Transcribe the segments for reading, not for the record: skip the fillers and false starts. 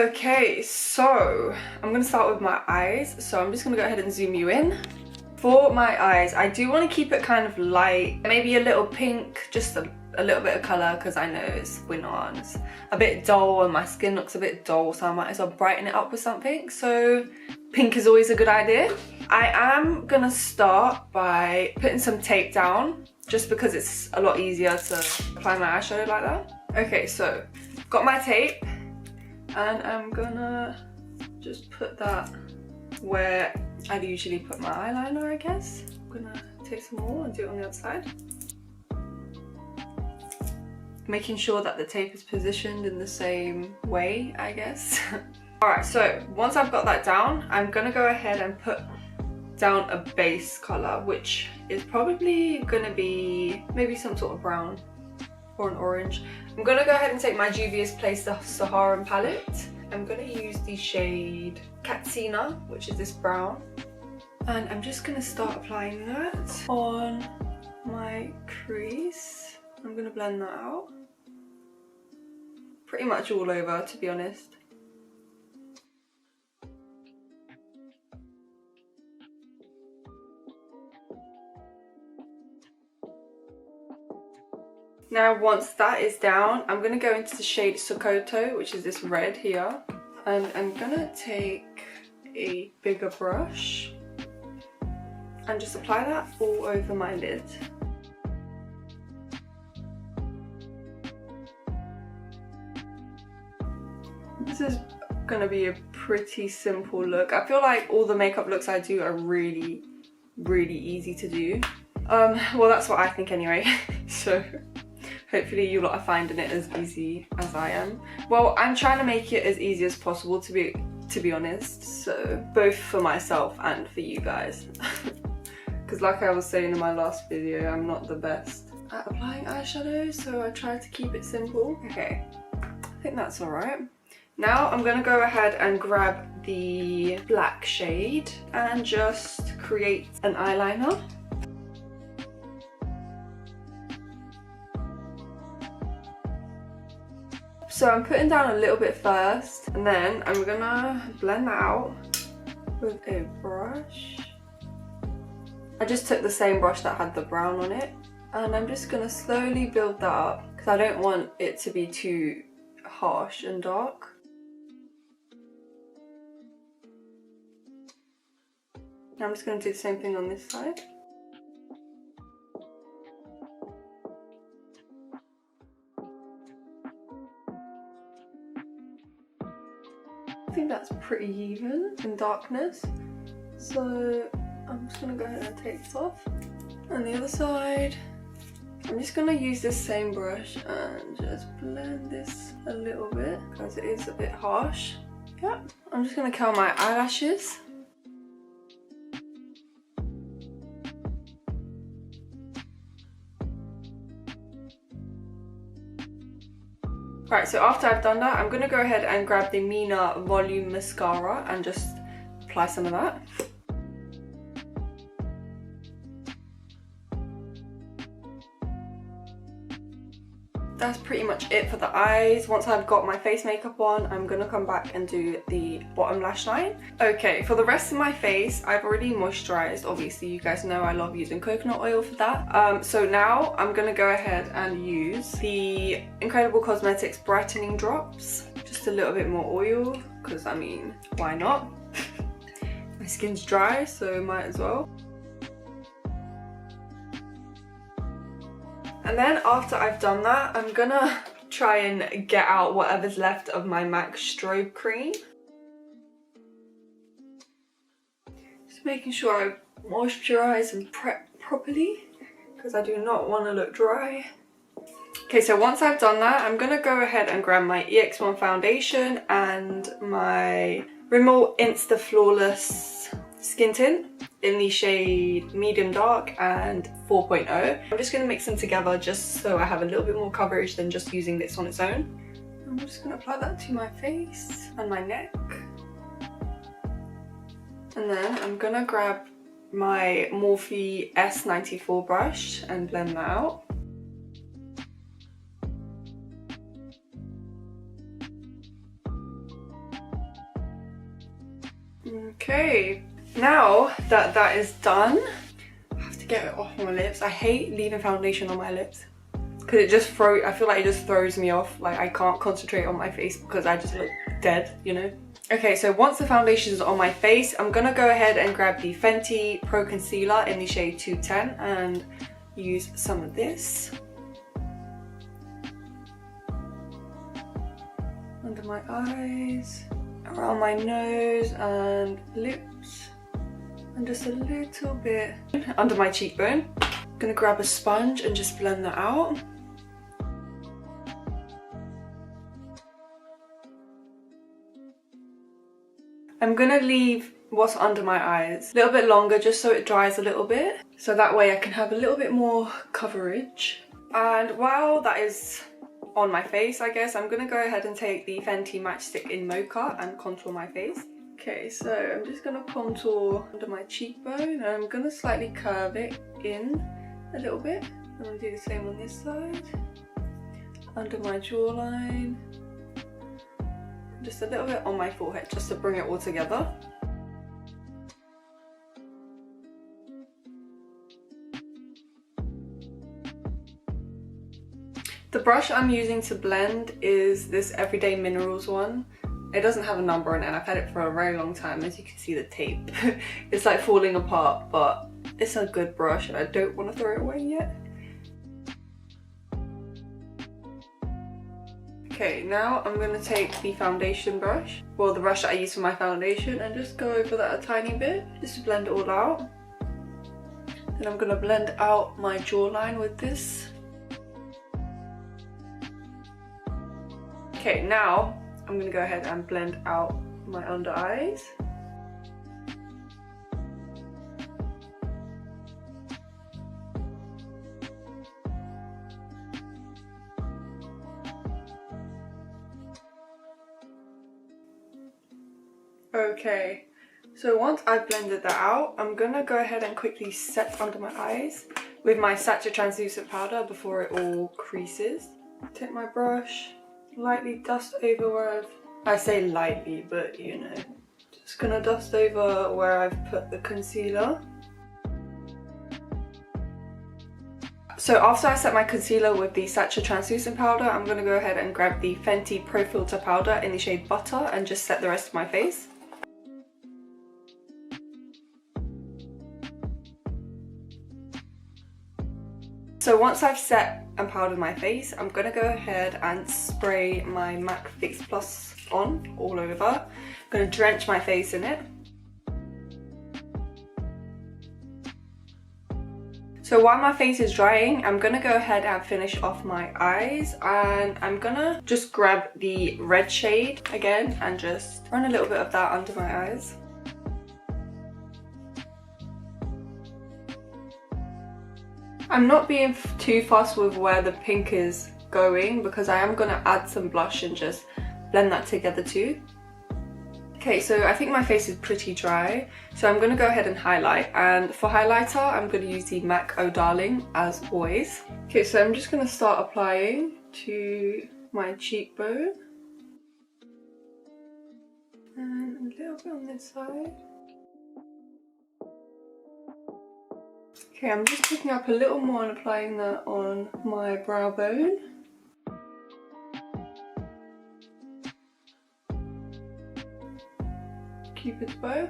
Okay, so I'm going to start with my eyes. So I'm just going to go ahead and zoom you in. For my eyes, I do want to keep it kind of light, maybe a little pink, just a little bit of colour, because I know it's winter and it's a bit dull and my skin looks a bit dull, so I might as well brighten it up with something. So pink is always a good idea. I am going to start by putting some tape down, just because it's a lot easier to apply my eyeshadow like that. Okay, so got my tape and I'm gonna just put that where I'd usually put my eyeliner, I guess. I'm gonna take some more and do it on the other side. Making sure that the tape is positioned in the same way, I guess. Alright, so once I've got that down, I'm gonna go ahead and put down a base colour, which is probably gonna be maybe some sort of brown or an orange. I'm gonna go ahead and take my Juvias Place the Saharan palette. I'm gonna use the shade Katsina, which is this brown. And I'm just gonna start applying that on my crease. I'm gonna blend that out. Pretty much all over, to be honest. Now once that is down, I'm going to go into the shade Sokoto, which is this red here. And I'm going to take a bigger brush and just apply that all over my lid. This is going to be a pretty simple look. I feel like all the makeup looks I do are really, really easy to do. Well, that's what I think anyway. So hopefully you lot are finding it as easy as I am. Well, I'm trying to make it as easy as possible, to be honest. So both for myself and for you guys. Because like I was saying in my last video, I'm not the best at applying eyeshadow, so I try to keep it simple. Okay, I think that's alright. Now I'm going to go ahead and grab the black shade and just create an eyeliner. So I'm putting down a little bit first, and then I'm gonna blend that out with a brush. I just took the same brush that had the brown on it, and I'm just gonna slowly build that up because I don't want it to be too harsh and dark. Now I'm just gonna do the same thing on this side. I think that's pretty even in darkness, so I'm just gonna go ahead and take this off. And the other side, I'm just gonna use this same brush and just blend this a little bit because it is a bit harsh. Yep, I'm just gonna curl my eyelashes. Right, so after I've done that, I'm going to go ahead and grab the Mina Volume Mascara and just apply some of that. That's pretty much it for the eyes. Once I've got my face makeup on, I'm going to come back and do the bottom lash line. Okay, for the rest of my face, I've already moisturized. Obviously, you guys know I love using coconut oil for that. So now I'm going to go ahead and use the Inc.redible Cosmetics Brightening Drops. Just a little bit more oil, because I mean, why not? My skin's dry, so might as well. And then after I've done that, I'm gonna try and get out whatever's left of my MAC Strobe Cream. Just making sure I moisturize and prep properly, because I do not want to look dry. Okay, so once I've done that, I'm gonna go ahead and grab my EX1 foundation and my Rimmel Insta Flawless Skin Tint in the shade Medium Dark and 4.0. I'm just going to mix them together just so I have a little bit more coverage than just using this on its own. I'm just going to apply that to my face and my neck. And then I'm going to grab my Morphe S94 brush and blend that out. Okay, now that that is done, I have to get it off my lips. I hate leaving foundation on my lips because it just I feel like it just throws me off. Like I can't concentrate on my face because I just look dead, you know. Okay, so once the foundation is on my face, I'm gonna go ahead and grab the Fenty Pro Concealer in the shade 210 and use some of this under my eyes, around my nose and lips, and just a little bit under my cheekbone. I'm gonna grab a sponge and just blend that out. I'm gonna leave what's under my eyes a little bit longer just so it dries a little bit, so that way I can have a little bit more coverage. And while that is on my face, I guess, I'm gonna go ahead and take the Fenty Matchstix in Mocha and contour my face. Okay, so I'm just gonna contour under my cheekbone and I'm gonna slightly curve it in a little bit. I'm gonna do the same on this side, under my jawline, just a little bit on my forehead just to bring it all together. The brush I'm using to blend is this Everyday Minerals one. It doesn't have a number on it and I've had it for a very long time. As you can see, the tape it's like falling apart, but it's a good brush and I don't want to throw it away yet. Okay, now I'm going to take the foundation brush, well the brush that I use for my foundation, and just go over that a tiny bit, just to blend it all out. Then I'm going to blend out my jawline with this. Okay, now I'm going to go ahead and blend out my under eyes. Okay, so once I've blended that out, I'm gonna go ahead and quickly set under my eyes with my Sacha translucent powder before it all creases. Take my brush, lightly dust over where I say lightly, but you know, just gonna dust over where I've put the concealer. So after I set my concealer with the Sacha translucent powder, I'm gonna go ahead and grab the Fenty Pro Filtr powder in the shade Butter and just set the rest of my face. So once I've set and powdered my face, I'm going to go ahead and spray my MAC Fix Plus on all over. I'm going to drench my face in it. So while my face is drying, I'm going to go ahead and finish off my eyes, and I'm going to just grab the red shade again and just run a little bit of that under my eyes. I'm not being too fussed with where the pink is going because I am going to add some blush and just blend that together too. Okay, so I think my face is pretty dry, so I'm going to go ahead and highlight, and for highlighter I'm going to use the MAC Oh Darling as always. Okay, so I'm just going to start applying to my cheekbone and a little bit on this side. Okay, I'm just picking up a little more and applying that on my brow bone. Cupid's bow.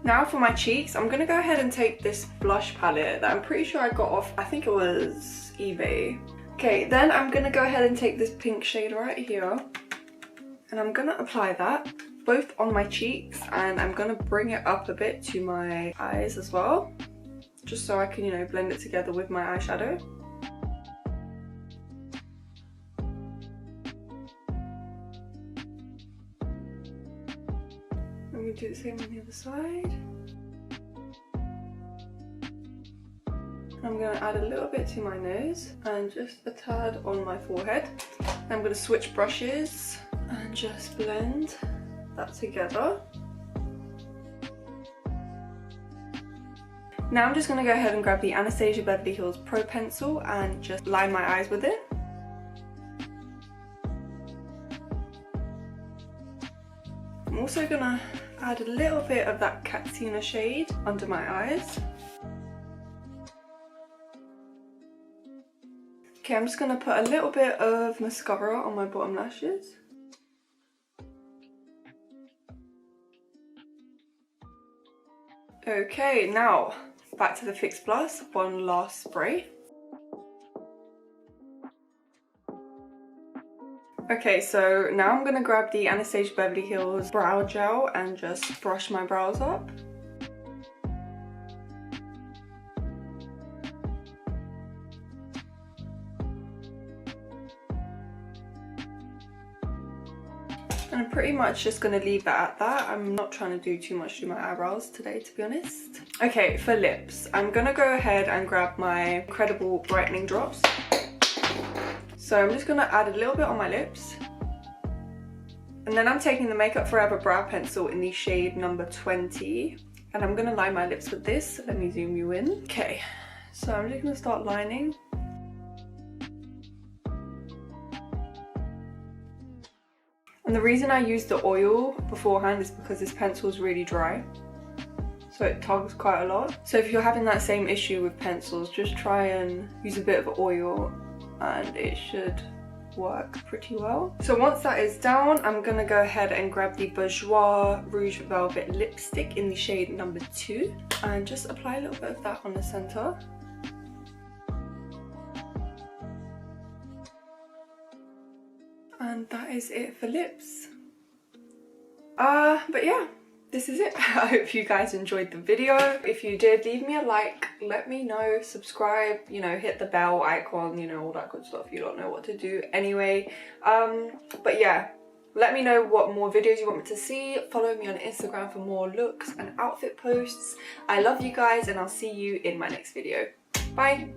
Now for my cheeks, I'm going to go ahead and take this blush palette that I'm pretty sure I got off, I think it was eBay. Okay, then I'm going to go ahead and take this pink shade right here, and I'm going to apply that both on my cheeks, and I'm going to bring it up a bit to my eyes as well, just so I can, you know, blend it together with my eyeshadow. I'm going to do the same on the other side. I'm going to add a little bit to my nose and just a tad on my forehead. I'm going to switch brushes and just blend that together. Now I'm just going to go ahead and grab the Anastasia Beverly Hills Pro Pencil and just line my eyes with it. I'm also going to add a little bit of that Katsina shade under my eyes. Okay, I'm just going to put a little bit of mascara on my bottom lashes. Okay, now back to the Fix Plus, one last spray. Okay, so now I'm going to grab the Anastasia Beverly Hills brow gel and just brush my brows up. And I'm pretty much just going to leave that at that. I'm not trying to do too much to my eyebrows today, to be honest. Okay, for lips, I'm going to go ahead and grab my EX1 Brightening drops. So I'm just going to add a little bit on my lips. And then I'm taking the Makeup Forever brow pencil in the shade number 20. And I'm going to line my lips with this. Let me zoom you in. Okay, so I'm just going to start lining. And the reason I use the oil beforehand is because this pencil is really dry. So it tugs quite a lot. So if you're having that same issue with pencils, just try and use a bit of oil and it should work pretty well. So once that is down, I'm going to go ahead and grab the Bourjois Rouge Velvet lipstick in the shade number 2 and just apply a little bit of that on the center. And that is it for lips. But yeah, this is it. I hope you guys enjoyed the video. If you did, leave me a like, let me know, subscribe, you know, hit the bell icon, you know, all that good stuff. You don't know what to do anyway. But yeah, let me know what more videos you want me to see. Follow me on Instagram for more looks and outfit posts. I love you guys and I'll see you in my next video. Bye.